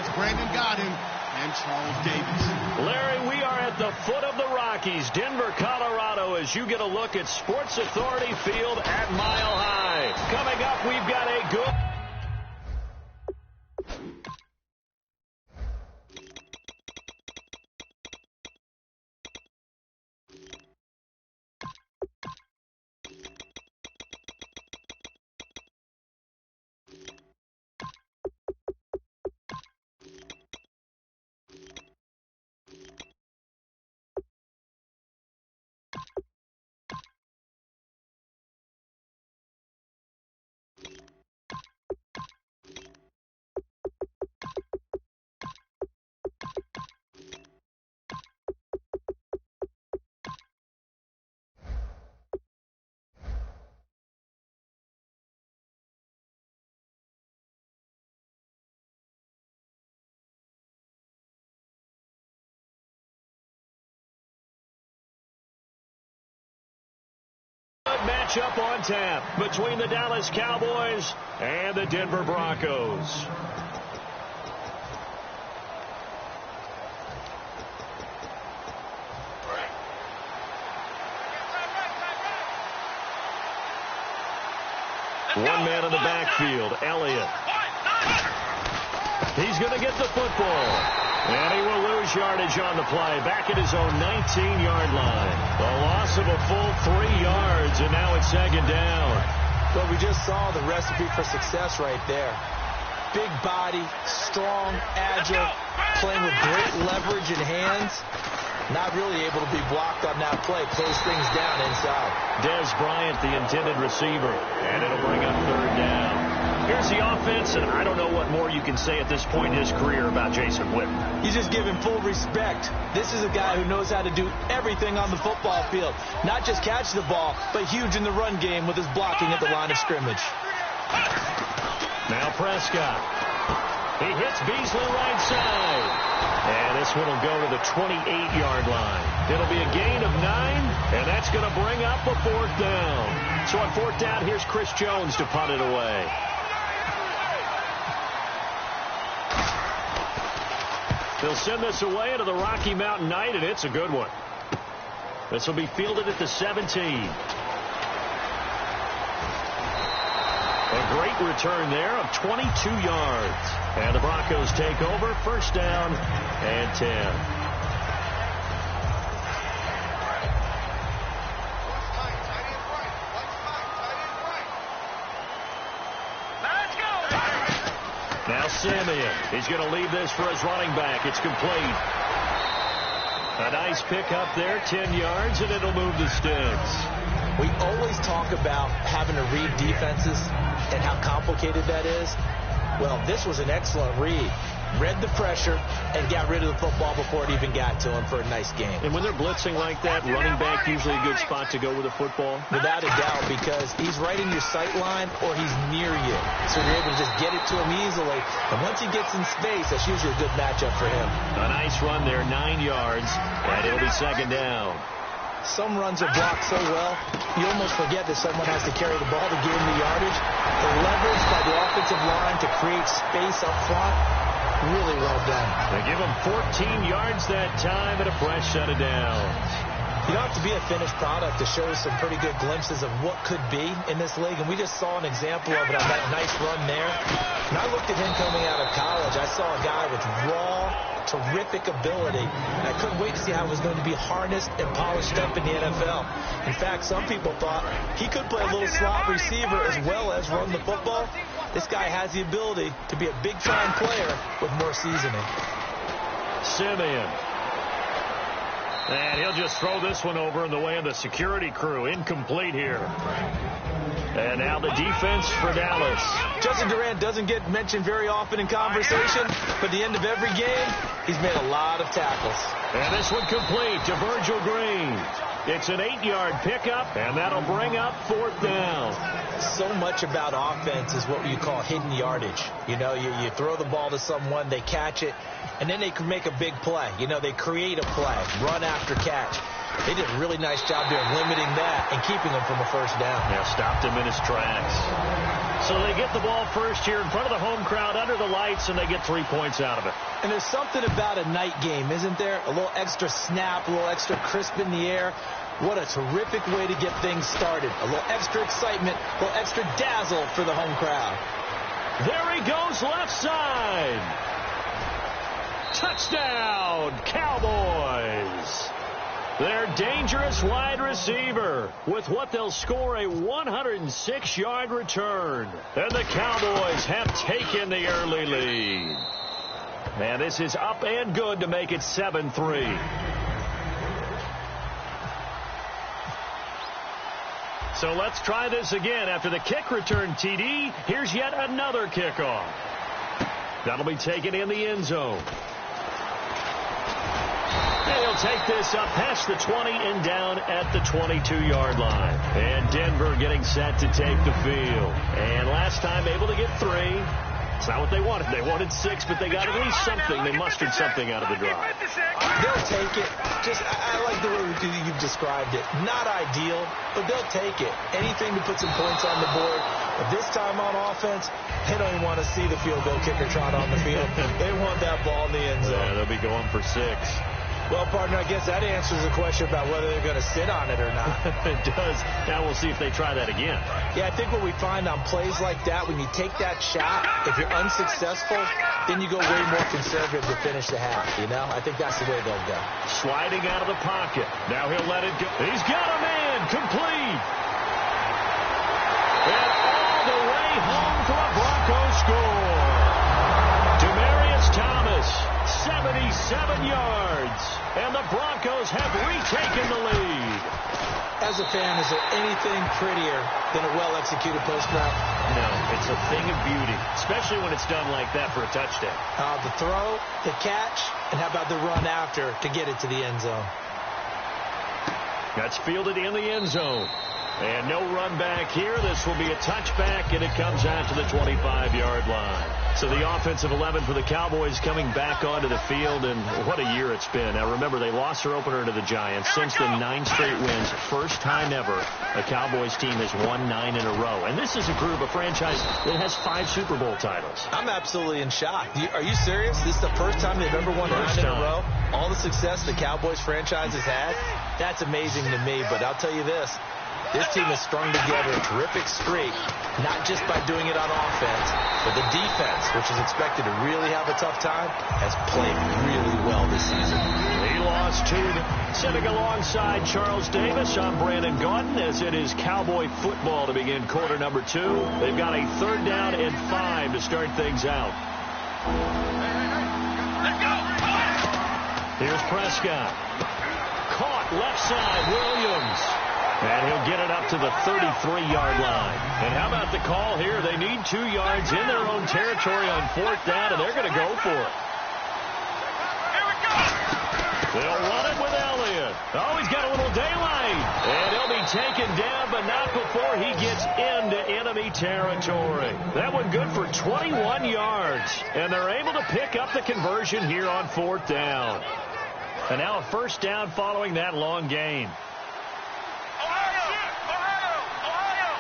It's Brandon Godden and Charles Davis. Larry, we are at the foot of the Rockies, Denver, Colorado, as you get a look at Sports Authority Field at Mile High. Coming up, we've got a good... matchup on tap between the Dallas Cowboys and the Denver Broncos. One man in the backfield, Elliott. He's going to get the football. And he will lose yardage on the play, back at his own 19-yard line. The loss of a full 3 yards, and now it's second down. Well, we just saw the recipe for success right there. Big body, strong, agile, playing with great leverage in hands. Not really able to be blocked on that play. Close things down inside. Dez Bryant, the intended receiver, and it'll bring up third down. Here's the offense, and I don't know what more you can say at this point in his career about Jason Witten. He's just giving full respect. This is a guy who knows how to do everything on the football field. Not just catch the ball, but huge in the run game with his blocking at the line of scrimmage. Now Prescott. He hits Beasley right side. And this one will go to the 28-yard line. It'll be a gain of 9, and that's going to bring up a fourth down. So on fourth down, here's Chris Jones to punt it away. They'll send this away into the Rocky Mountain Night, and it's a good one. This will be fielded at the 17. A great return there of 22 yards. And the Broncos take over, first down and 10. Now Simeon, he's going to leave this for his running back. It's complete. A nice pickup there, 10 yards, and it'll move the sticks. We always talk about having to read defenses and how complicated that is. Well, this was an excellent read. Read the pressure and got rid of the football before it even got to him for a nice game. And when they're blitzing like that, running back usually a good spot to go with the football? Without a doubt, because he's right in your sight line or he's near you. So you're able to just get it to him easily. And once he gets in space, that's usually a good matchup for him. A nice run there, 9 yards, and it'll be second down. Some runs are blocked so well, you almost forget that someone has to carry the ball to gain the yardage. The leverage by the offensive line to create space up front, really well done. They give him 14 yards that time and a fresh set of downs. You don't have to be a finished product to show some pretty good glimpses of what could be in this league, and we just saw an example of it on that nice run there. When I looked at him coming out of college, I saw a guy with raw, terrific ability, and I couldn't wait to see how it was going to be harnessed and polished up in the NFL. In fact, some people thought he could play a little slot receiver as well as run the football. This guy has the ability to be a big-time player with more seasoning. Simeon. And he'll just throw this one over in the way of the security crew. Incomplete here. And now the defense for Dallas. Justin Durant doesn't get mentioned very often in conversation, but at the end of every game, he's made a lot of tackles. And this one complete to Virgil Green. It's an 8-yard pickup, and that'll bring up fourth down. So much about offense is what you call hidden yardage. You know, you throw the ball to someone, they catch it, and then they can make a big play. You know, they create a play, run after catch. They did a really nice job there limiting that and keeping him from a first down. Yeah, stopped him in his tracks. So they get the ball first here in front of the home crowd under the lights, and they get 3 points out of it. And there's something about a night game, isn't there? A little extra snap, a little extra crisp in the air. What a terrific way to get things started. A little extra excitement, a little extra dazzle for the home crowd. There he goes left side. Touchdown, Cowboys. Their dangerous wide receiver with what they'll score a 106-yard return. And the Cowboys have taken the early lead. And this is up and good to make it 7-3. So let's try this again. After the kick return TD, here's yet another kickoff. That'll be taken in the end zone. And he'll take this up past the 20 and down at the 22-yard line. And Denver getting set to take the field. And last time able to get 3. It's not what they wanted. They wanted 6, but they got at least something. They mustered something out of the drive. They'll take it. I like the way you've described it. Not ideal, but they'll take it. Anything to put some points on the board. But this time on offense, they don't even want to see the field goal kicker trot on the field. They want that ball in the end zone. Yeah, they'll be going for 6. Well, partner, I guess that answers the question about whether they're going to sit on it or not. It does. Now we'll see if they try that again. Yeah, I think what we find on plays like that, when you take that shot, if you're unsuccessful, then you go way more conservative to finish the half, you know? I think that's the way they'll go. Sliding out of the pocket. Now he'll let it go. He's got a man. Complete. And all the way home for a Broncos score. Demarius Thomas, 77 yards. And the Broncos have retaken the lead. As a fan, is there anything prettier than a well-executed post route? No, it's a thing of beauty, especially when it's done like that for a touchdown. The throw, the catch, and how about the run after to get it to the end zone? That's fielded in the end zone. And no run back here. This will be a touchback, and it comes out to the 25-yard line. So the offensive 11 for the Cowboys coming back onto the field, and what a year it's been. Now, remember, they lost their opener to the Giants. Since then, 9 straight wins. First time ever a Cowboys team has won 9 in a row. And this is a group, a franchise that has 5 Super Bowl titles. I'm absolutely in shock. Are you serious? This is the first time they've ever won 9 in a row? All the success the Cowboys franchise has had? That's amazing to me, but I'll tell you this. This team has strung together a terrific streak, not just by doing it on offense, but the defense, which is expected to really have a tough time, has played really well this season. He lost 2. Sitting alongside Charles Davis, I'm Brandon Gaudin, as it is Cowboy football to begin quarter number 2. They've got a 3rd down and 5 to start things out. Here's Prescott. Caught left side, Williams. And he'll get it up to the 33-yard line. And how about the call here? They need 2 yards in their own territory on 4th down, and they're going to go for it. They'll run it with Elliott. Oh, he's got a little daylight. And he'll be taken down, but not before he gets into enemy territory. That one good for 21 yards. And they're able to pick up the conversion here on 4th down. And now a 1st down following that long gain.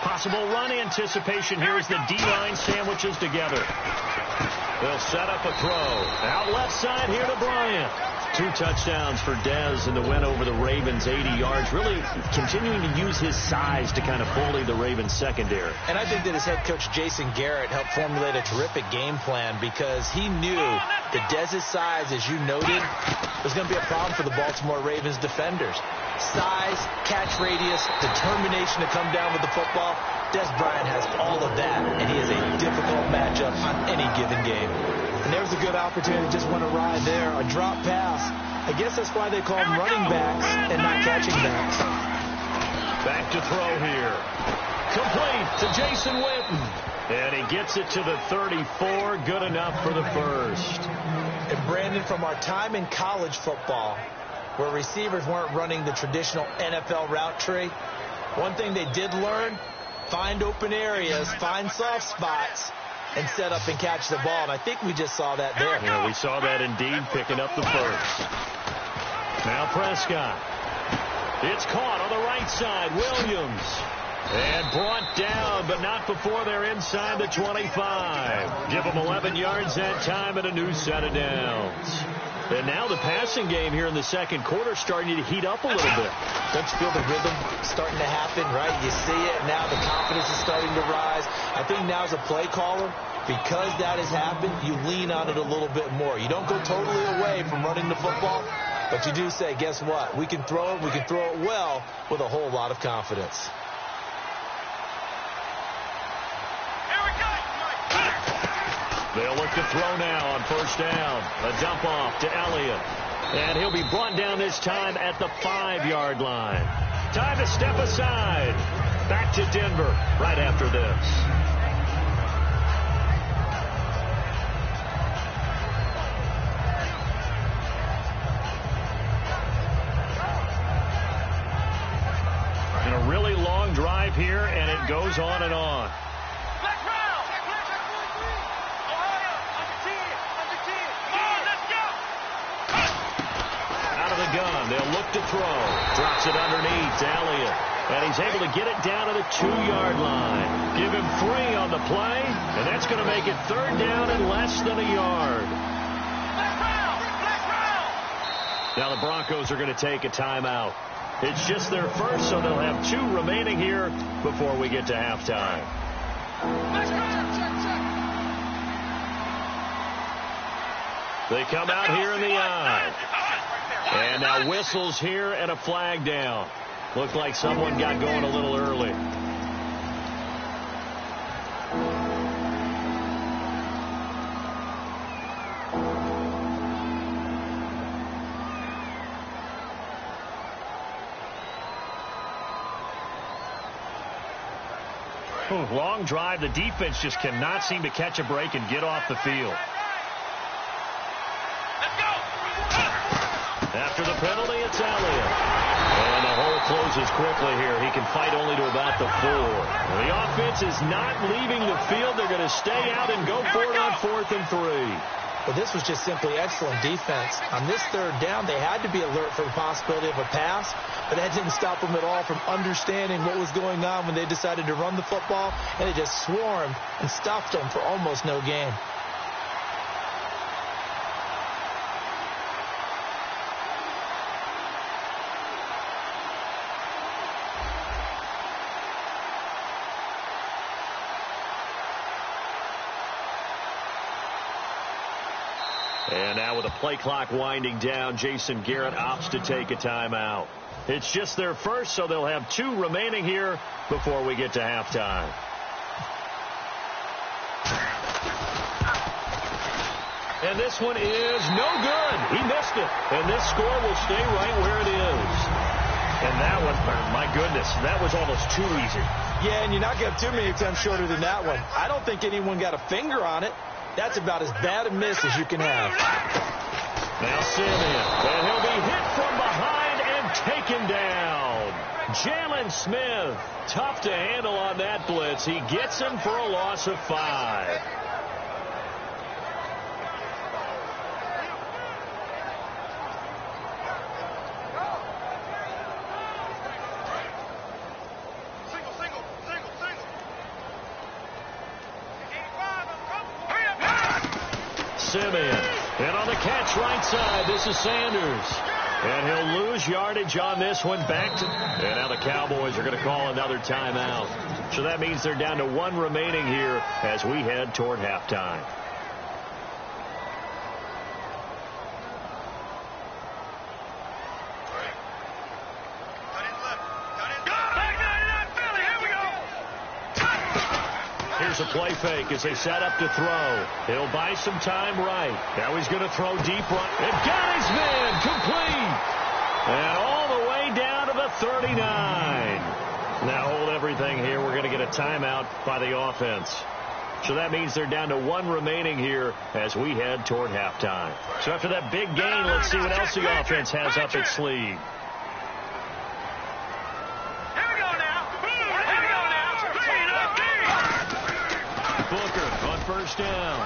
Possible run anticipation here as the D-line sandwiches together. They'll set up a throw. Out left side here to Bryant. 2 touchdowns for Dez in the win over the Ravens, 80 yards. Really continuing to use his size to kind of bully the Ravens secondary. And I think that his head coach, Jason Garrett, helped formulate a terrific game plan because he knew that Dez's size, as you noted, was going to be a problem for the Baltimore Ravens defenders. Size, catch radius, determination to come down with the football. Dez Bryant has all of that, and he is a difficult matchup on any given game. And there's a good opportunity to just win a ride there, a drop pass. I guess that's why they call them running backs and not catching backs. Back to throw here. Complete to Jason Witten. And he gets it to the 34. Good enough for the first. And Brandon, from our time in college football, where receivers weren't running the traditional NFL route tree, one thing they did learn, find open areas, find soft spots, and set up and catch the ball. And I think we just saw that there. Yeah, we saw that indeed, picking up the first. Now Prescott. It's caught on the right side. Williams. And brought down, but not before they're inside the 25. Give them 11 yards that time and a new set of downs. And now the passing game here in the second quarter starting to heat up a little bit. Don't you feel the rhythm starting to happen, right? You see it. Now the confidence is starting to rise. I think now as a play caller, because that has happened, you lean on it a little bit more. You don't go totally away from running the football, but you do say, guess what? We can throw it. We can throw it well with a whole lot of confidence. They'll look to throw now on first down. A dump off to Elliott. And he'll be brought down this time at the 5-yard line. Time to step aside. Back to Denver right after this. And a really long drive here, and it goes on and on. Gun. They'll look to throw. Drops it underneath to Elliott. And he's able to get it down to the 2-yard line. Give him 3 on the play, and that's going to make it third down and less than a yard. Now the Broncos are going to take a timeout. It's just their first, so they'll have 2 remaining here before we get to halftime. They come out here in the eye. And now whistles here and a flag down. Looked like someone got going a little early. Long drive. The defense just cannot seem to catch a break and get off the field. After the penalty, it's Elliott. And the hole closes quickly here. He can fight only to about the 4. The offense is not leaving the field. They're going to stay out and go for it on 4th and 3. Well, this was just simply excellent defense. On this third down, they had to be alert for the possibility of a pass, but that didn't stop them at all from understanding what was going on when they decided to run the football, and they just swarmed and stopped them for almost no gain. And now with the play clock winding down, Jason Garrett opts to take a timeout. It's just their first, so they'll have 2 remaining here before we get to halftime. And this one is no good. He missed it. And this score will stay right where it is. And that one, my goodness, that was almost too easy. Yeah, and you're not going to have too many attempts shorter than that one. I don't think anyone got a finger on it. That's about as bad a miss as you can have. Now Simeon, and he'll be hit from behind and taken down. Jalen Smith, tough to handle on that blitz. He gets him for a loss of 5. Simeon. And on the catch right side, this is Sanders. And he'll lose yardage on this one. Back to... And now the Cowboys are going to call another timeout. So that means they're down to 1 remaining here as we head toward halftime. Here's a play fake as they set up to throw. He'll buy some time right. Now he's going to throw deep right. And got his man complete. And all the way down to the 39. Now hold everything here. We're going to get a timeout by the offense. So that means they're down to 1 remaining here as we head toward halftime. So after that big gain, let's see what else the offense has up its sleeve. Booker on first down.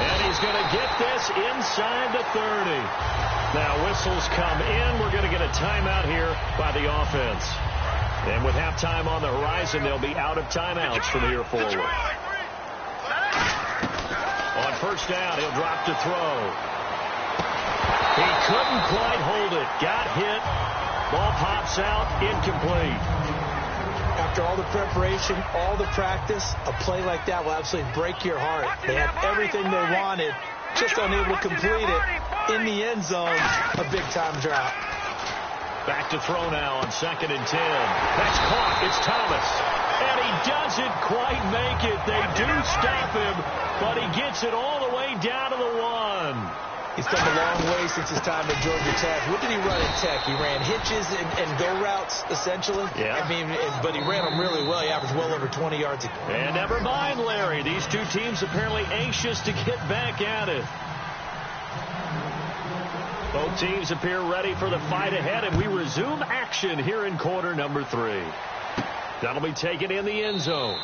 And he's going to get this inside the 30. Now whistles come in. We're going to get a timeout here by the offense. And with halftime on the horizon, they'll be out of timeouts from here forward. On first down, he'll drop to throw. He couldn't quite hold it. Got hit. Ball pops out. Incomplete. After all the preparation, all the practice, a play like that will absolutely break your heart. They had everything they wanted, just unable to complete it. In the end zone, a big-time drop. Back to throw now on 2nd and 10. That's caught. It's Thomas. And he doesn't quite make it. They do stop him, but he gets it all the way down to the 1. He's come a long way since his time at Georgia Tech. What did he run at Tech? He ran hitches and go routes, essentially. Yeah. I mean, but he ran them really well. He averaged well over 20 yards a game. And never mind, Larry. These two teams apparently anxious to get back at it. Both teams appear ready for the fight ahead, and we resume action here in quarter number 3. That'll be taken in the end zone.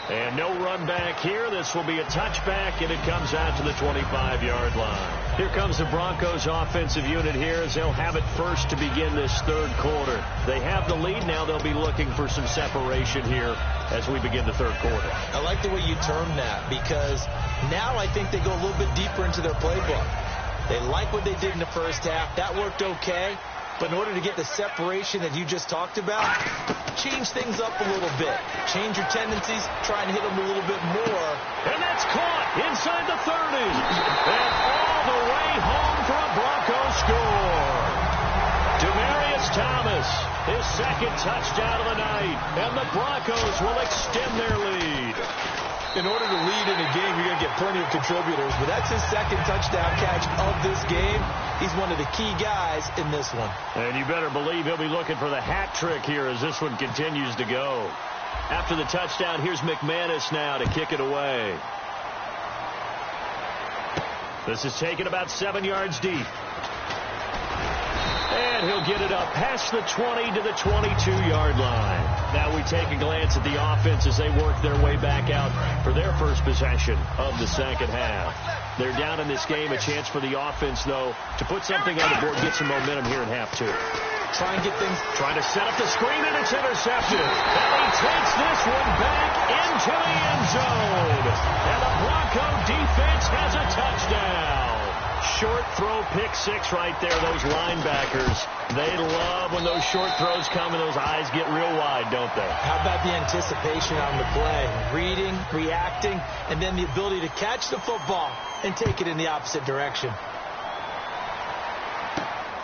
And no run back here. This will be a touchback, and it comes out to the 25-yard line. Here comes the Broncos offensive unit here as they'll have it first to begin this third quarter. They have the lead. Now they'll be looking for some separation here as we begin the third quarter. I like the way you termed that because now I think they go a little bit deeper into their playbook. They like what they did in the first half. That worked okay. But in order to get the separation that you just talked about, change things up a little bit. Change your tendencies. Try and hit them a little bit more. And that's caught inside the 30. And all the way home for a Broncos score. Demaryius Thomas, his second touchdown of the night. And the Broncos will extend their lead. In order to lead in a game, you're going to get plenty of contributors. But that's his second touchdown catch of this game. He's one of the key guys in this one. And you better believe he'll be looking for the hat trick here as this one continues to go. After the touchdown, here's McManus now to kick it away. This is taken about 7 yards deep. And he'll get it up past the 20 to the 22-yard line. Now we take a glance at the offense as they work their way back out for their first possession of the second half. They're down in this game. A chance for the offense, though, to put something on the board, get some momentum here in half 2. Try and get things. Trying to set up the screen, and it's intercepted. And he takes this one back into the end zone. And the Bronco defense has a touchdown. Short throw, pick 6 right there. Those linebackers, they love when those short throws come and those eyes get real wide, don't they? How about the anticipation on the play? Reading, reacting, and then the ability to catch the football and take it in the opposite direction.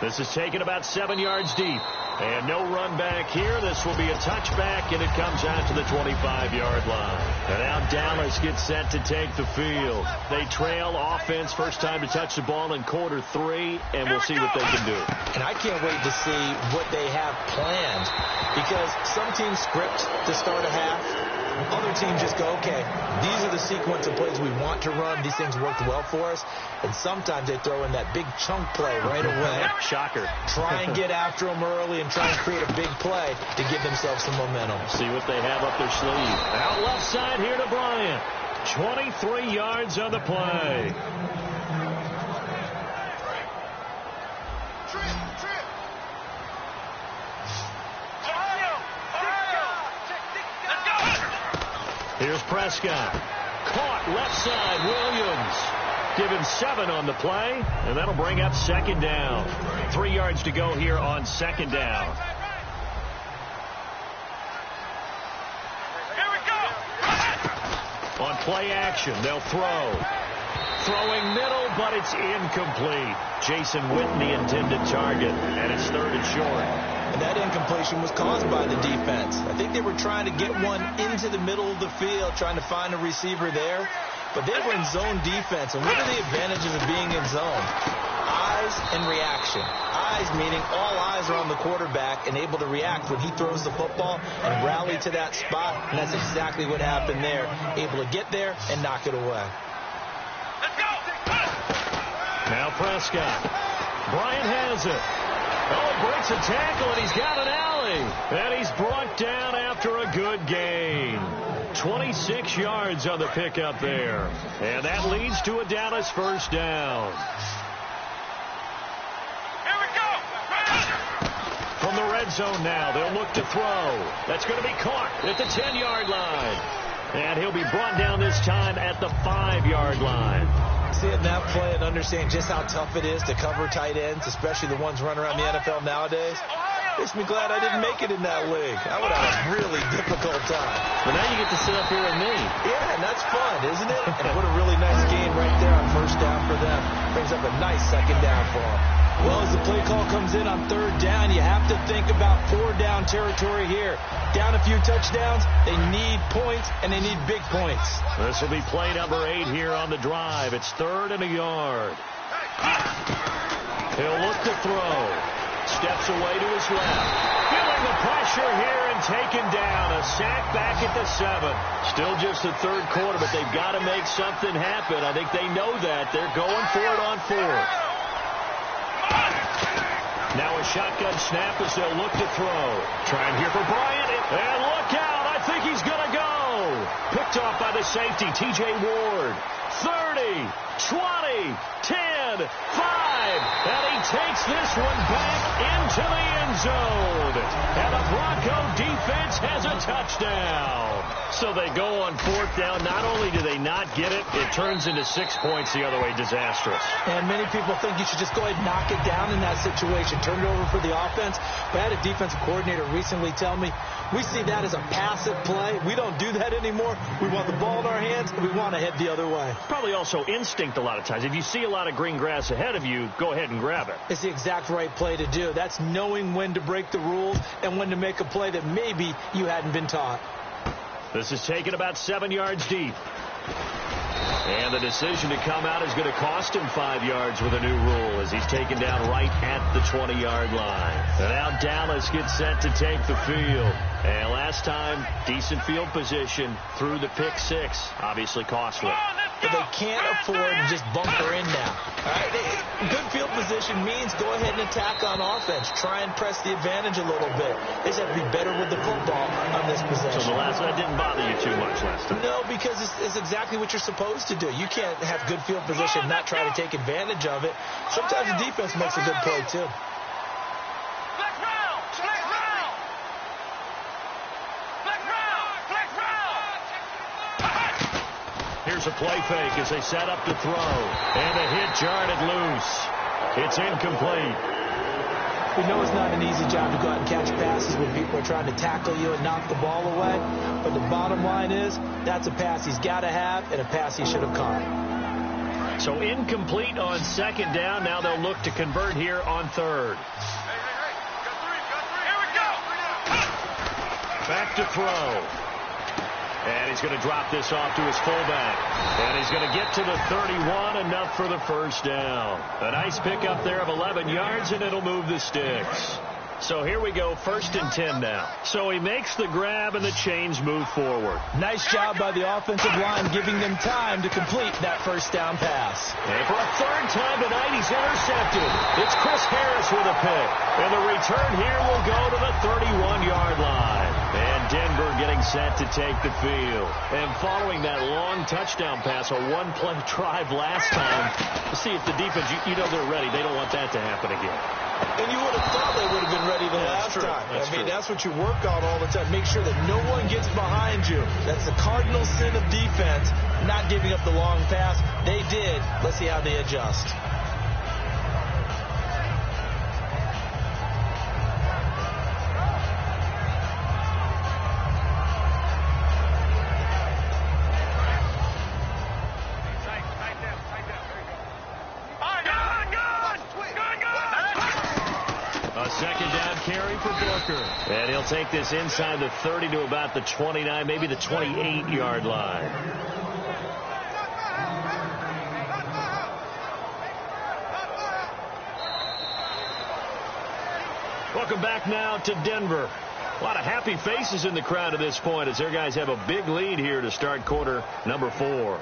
This is taken about 7 yards deep. And no run back here. This will be a touchback, and it comes out to the 25-yard line. And now Dallas gets set to take the field. They trail offense, first time to touch the ball in quarter 3, and we'll see what they can do. And I can't wait to see what they have planned because some teams script to start a half. Other teams just go, okay, these are the sequence of plays we want to run. These things worked well for us. And sometimes they throw in that big chunk play right away. Shocker. Try and get after them early and try and create a big play to give themselves some momentum. See what they have up their sleeve. Out left side here to Bryant. 23 yards on the play. Here's Prescott. Caught left side, Williams. Give him 7 on the play, and that'll bring up second down. 3 yards to go here on second down. Here we go. On play action, they'll throw. Throwing middle, but it's incomplete. Jason Witten, the intended target, and it's 3rd and short. And that incompletion was caused by the defense. I think they were trying to get one into the middle of the field, trying to find a receiver there. But they were in zone defense. And what are the advantages of being in zone? Eyes and reaction. Eyes meaning all eyes are on the quarterback and able to react when he throws the football and rally to that spot. And that's exactly what happened there. Able to get there and knock it away. Let's go. Now Prescott. Bryant has it. Oh, breaks a tackle, and he's got an alley. And he's brought down after a good gain. 26 yards on the pickup there. And that leads to a Dallas first down. red zone now. They'll look to throw. That's going to be caught at the 10-yard line. And he'll be brought down this time at the 5-yard line. Seeing that play and understanding just how tough it is to cover tight ends, especially the ones running around the NFL nowadays, makes me glad I didn't make it in that league. I would have a really difficult time. But now you get to sit up here with me. Yeah, and that's fun, isn't it? And what a really nice game right there on first down for them. Brings up a nice second down for them. Well, as the play call comes in on third down, you have to think about 4-down territory here. Down a few touchdowns, they need points, and they need big points. This will be play number 8 here on the drive. It's 3rd and a yard. He'll look to throw. Steps away to his left. Feeling the pressure here and taken down. A sack back at the 7. Still just the third quarter, but they've got to make something happen. I think they know that. They're going for it on 4th. Now a shotgun snap as they'll look to throw. Trying here for Bryant. And look out. I think he's going to go. Picked off by the safety, T.J. Ward. 30, 20, 10, 5. And he takes this one back into the end zone. And the Bronco defense has a touchdown. So they go on 4th down. Not only do they not get it, it turns into 6 points the other way. Disastrous. And many people think you should just go ahead and knock it down in that situation. Turn it over for the offense. But I had a defensive coordinator recently tell me, we see that as a passive play. We don't do that anymore. We want the ball in our hands, and we want to head the other way. Probably also instinct a lot of times. If you see a lot of green grass ahead of you, go ahead and grab it. It's the exact right play to do. That's knowing when to break the rules and when to make a play that maybe you hadn't been taught. This is taken about 7 yards deep. And the decision to come out is going to cost him 5 yards with a new rule as he's taken down right at the 20-yard line. And now Dallas gets set to take the field. And last time, decent field position through the pick 6. Obviously costly. But they can't afford to just bunker in now. All right? Good field position means go ahead and attack on offense. Try and press the advantage a little bit. They just have to be better with the football on this possession. So the last one didn't bother you too much last time? No, because it's exactly what you're supposed to do. You can't have good field position and not try to take advantage of it. Sometimes the defense makes a good play, too. Here's a play fake as they set up to throw. And a hit jarred loose. It's incomplete. We know it's not an easy job to go out and catch passes when people are trying to tackle you and knock the ball away. But the bottom line is that's a pass he's got to have and a pass he should have caught. So incomplete on 2nd down. Now they'll look to convert here on 3rd. Here we go. Back to throw. And he's going to drop this off to his fullback. And he's going to get to the 31, enough for the first down. A nice pickup there of 11 yards, and it'll move the sticks. So here we go, 1st and 10 now. So he makes the grab, and the chains move forward. Nice job by the offensive line, giving them time to complete that first down pass. And for a 3rd time tonight, he's intercepted. It's Chris Harris with a pick. And the return here will go to the 31-yard line. And Denver getting set to take the field. And following that long touchdown pass, a one-play drive last time, to see if the defense, you know they're ready. They don't want that to happen again. And you would have thought they would have been ready the last time. I mean, that's what you work on all the time. Make sure that no one gets behind you. That's the cardinal sin of defense, not giving up the long pass. They did. Let's see how they adjust. And he'll take this inside the 30 to about the 29, maybe the 28-yard line. Welcome back now to Denver. A lot of happy faces in the crowd at this point as their guys have a big lead here to start quarter number 4.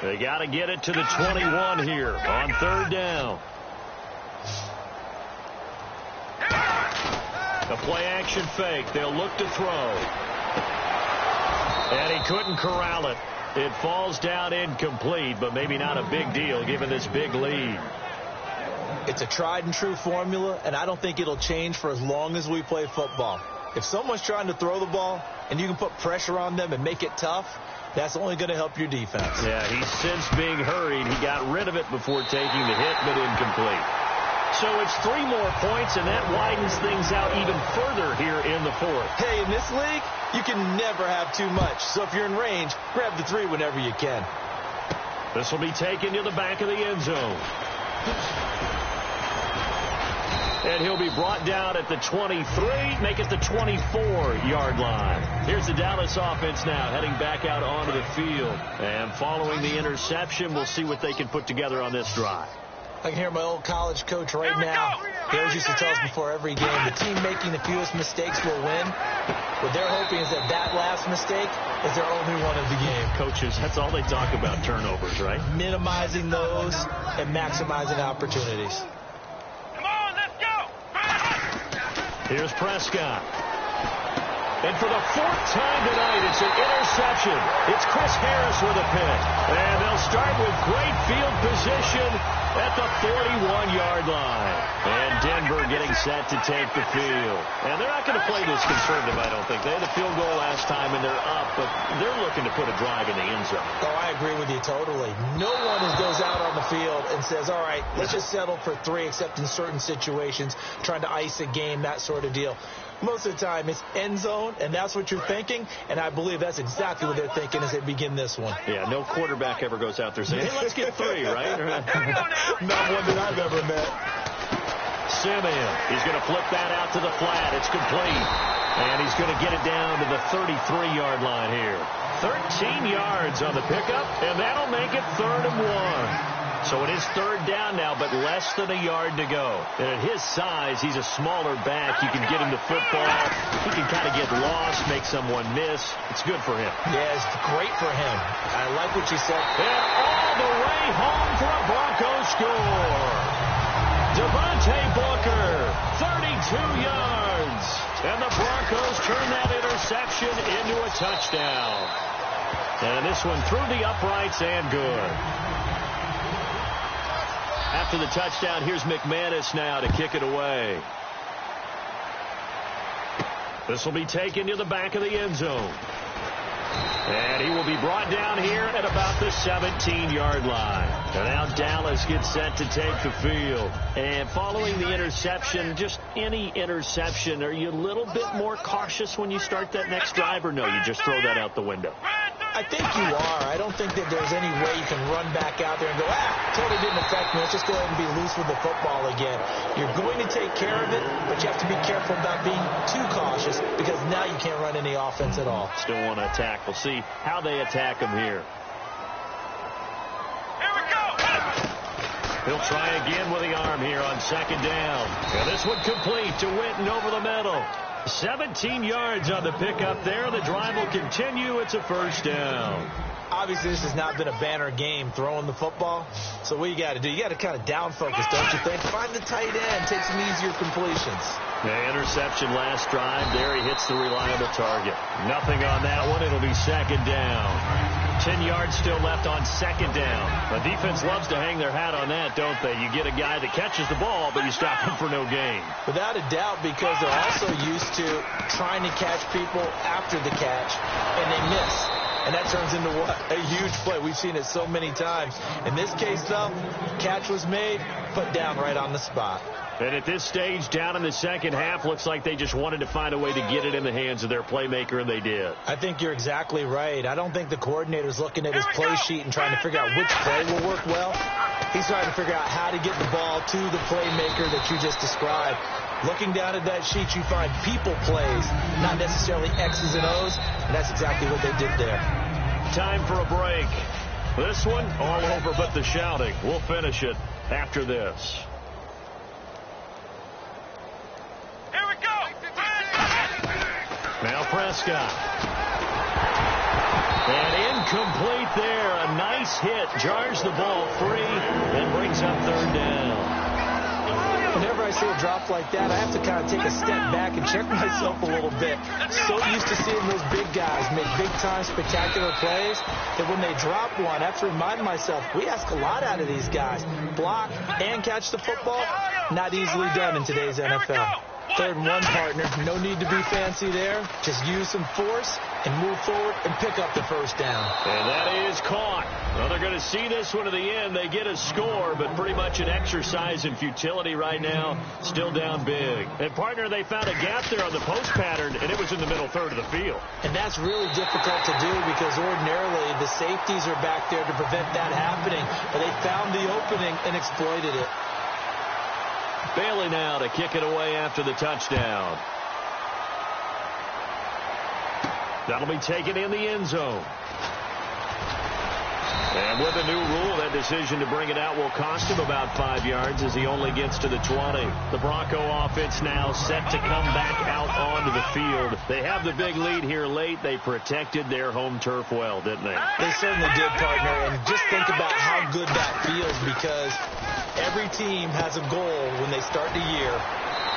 They got to get it to the 21 here on third down. A play-action fake. They'll look to throw. And he couldn't corral it. It falls down incomplete, but maybe not a big deal given this big lead. It's a tried-and-true formula, and I don't think it'll change for as long as we play football. If someone's trying to throw the ball and you can put pressure on them and make it tough, that's only going to help your defense. Yeah, he's since being hurried. He got rid of it before taking the hit, but incomplete. So it's 3 more points, and that widens things out even further here in the fourth. Hey, in this league, you can never have too much. So if you're in range, grab the 3 whenever you can. This will be taken to the back of the end zone. And he'll be brought down at the 23, make it the 24-yard line. Here's the Dallas offense now heading back out onto the field. And following the interception, we'll see what they can put together on this drive. I can hear my old college coach right now. He always used to tell us before every game, the team making the fewest mistakes will win. What they're hoping is that that last mistake is their only one of the game. Coaches, that's all they talk about, turnovers, right? Minimizing those and maximizing opportunities. Come on, let's go. Here's Prescott. And for the 4th time tonight, it's an interception. It's Chris Harris with a pick. And they'll start with great field position at the 41-yard line. And Denver getting set to take the field. And they're not going to play this conservative, I don't think. They had a field goal last time, and they're up, but they're looking to put a drive in the end zone. Oh, I agree with you totally. No one goes out on the field and says, all right, let's just settle for 3, except in certain situations, trying to ice a game, that sort of deal. Most of the time, it's end zone, and that's what you're thinking, and I believe that's exactly what they're thinking as they begin this one. Yeah, no quarterback ever goes out there saying, hey, let's get 3, right? Not one that I've ever met. Simeon, he's going to flip that out to the flat. It's complete, and he's going to get it down to the 33-yard line here. 13 yards on the pickup, and that'll make it 3rd and 1. So it is 3rd down now, but less than a yard to go. And at his size, he's a smaller back. You can get him the football. He can kind of get lost, make someone miss. It's good for him. Yeah, it's great for him. I like what you said. And all the way home for a Broncos score. Devontae Booker, 32 yards. And the Broncos turn that interception into a touchdown. And this one through the uprights and good. After the touchdown, here's McManus now to kick it away. This will be taken to the back of the end zone. And he will be brought down here at about the 17-yard line. And now Dallas gets set to take the field. And following the interception, just any interception, are you a little bit more cautious when you start that next drive, or no, you just throw that out the window? I think you are. I don't think that there's any way you can run back out there and go, totally didn't affect me. Let's just go ahead and be loose with the football again. You're going to take care of it, but you have to be careful about being too cautious because now you can't run any offense at all. Still want to attack. We'll see how they attack him here. Here we go. He'll try again with the arm here on 2nd down. And this one complete to Witten over the middle. 17 yards on the pickup there. The drive will continue. It's a 1st down. Obviously, this has not been a banner game throwing the football. So what you got to do, you got to kind of down focus, don't you think? Find the tight end, take some easier completions. The interception last drive. There he hits the reliable target. Nothing on that one. It'll be 2nd down. 10 yards still left on 2nd down. The defense loves to hang their hat on that, don't they? You get a guy that catches the ball, but you stop him for no gain. Without a doubt, because they're also used to trying to catch people after the catch, and they miss. And that turns into what? A huge play. We've seen it so many times. In this case, though, catch was made, put down right on the spot. And at this stage, down in the second half, looks like they just wanted to find a way to get it in the hands of their playmaker, and they did. I think you're exactly right. I don't think the coordinator's looking at his play sheet and trying to figure out which play will work well. He's trying to figure out how to get the ball to the playmaker that you just described. Looking down at that sheet, you find people plays, not necessarily X's and O's, and that's exactly what they did there. Time for a break. This one, all over but the shouting. We'll finish it after this. Here we go. Now Prescott. And Incomplete there. A nice hit. Jars the ball free and brings up third down. Whenever I see a drop like that, I have to kind of take a step back and check myself a little bit. So used to seeing those big guys make big-time spectacular plays that when they drop one, I have to remind myself, we ask a lot out of these guys. Block and catch the football, not easily done in today's NFL. 3rd and 1, partner. No need to be fancy there. Just use some force and move forward and pick up the first down. And that is caught. Well, they're going to see this one to the end. They get a score, but pretty much an exercise in futility right now. Still down big. And, partner, they found a gap there on the post pattern, and it was in the middle third of the field. And that's really difficult to do because ordinarily the safeties are back there to prevent that happening. But they found the opening and exploited it. Bailey now to kick it away after the touchdown. That'll be taken in the end zone. And with a new rule, that decision to bring it out will cost him about 5 yards as he only gets to the 20. The Bronco offense now set to come back out onto the field. They have the big lead here late. They protected their home turf well, didn't they? They certainly did, partner. And just think about how good that feels because every team has a goal when they start the year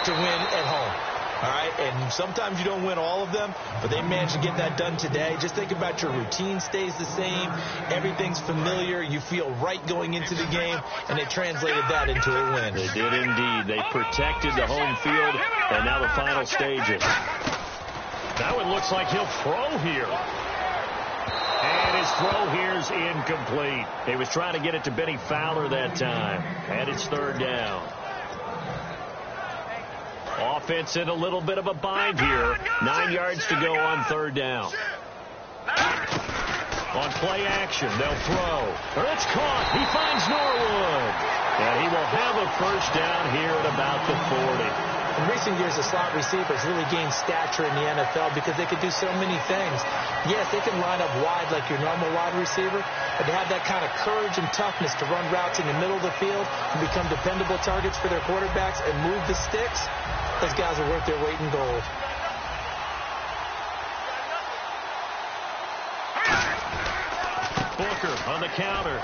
to win at home. All right, and sometimes you don't win all of them, but they managed to get that done today. Just think about your routine stays the same. Everything's familiar. You feel right going into the game, and they translated that into a win. They did indeed. They protected the home field, and now the final stages. That one looks like he'll throw here. And his throw here's incomplete. He was trying to get it to Benny Fowler that time, and it's third down. Offense in a little bit of a bind here. 9 yards to go on third down. On play action, they'll throw. It's caught. He finds Norwood. And he will have a first down here at about the 40. In recent years, the slot receivers really gained stature in the NFL because they could do so many things. Yes, they can line up wide like your normal wide receiver, but to have that kind of courage and toughness to run routes in the middle of the field and become dependable targets for their quarterbacks and move the sticks, those guys are worth their weight in gold. Booker on the counter.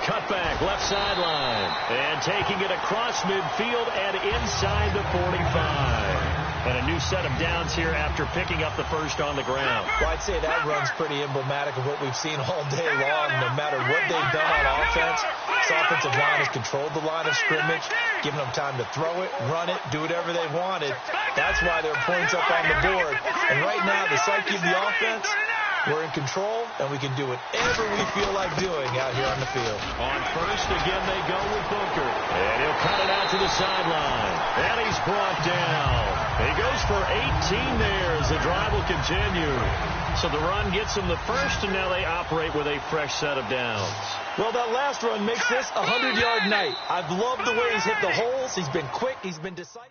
Cutback, left sideline. And taking it across midfield and inside the 45. And a new set of downs here after picking up the first on the ground. Well, I'd say that run's pretty emblematic of what we've seen all day long. No matter what they've done on offense, this offensive line has controlled the line of scrimmage, giving them time to throw it, run it, do whatever they wanted. That's why there are points up on the board. And right now, the psyche of the offense, we're in control, and we can do whatever we feel like doing out here on the field. On first, again, they go with Booker. And he'll cut it out to the sideline. And he's brought down. He goes for 18 there as the drive will continue. So the run gets him the first, and now they operate with a fresh set of downs. Well, that last run makes this a 100-yard night. I've loved the way he's hit the holes. He's been quick. He's been decisive.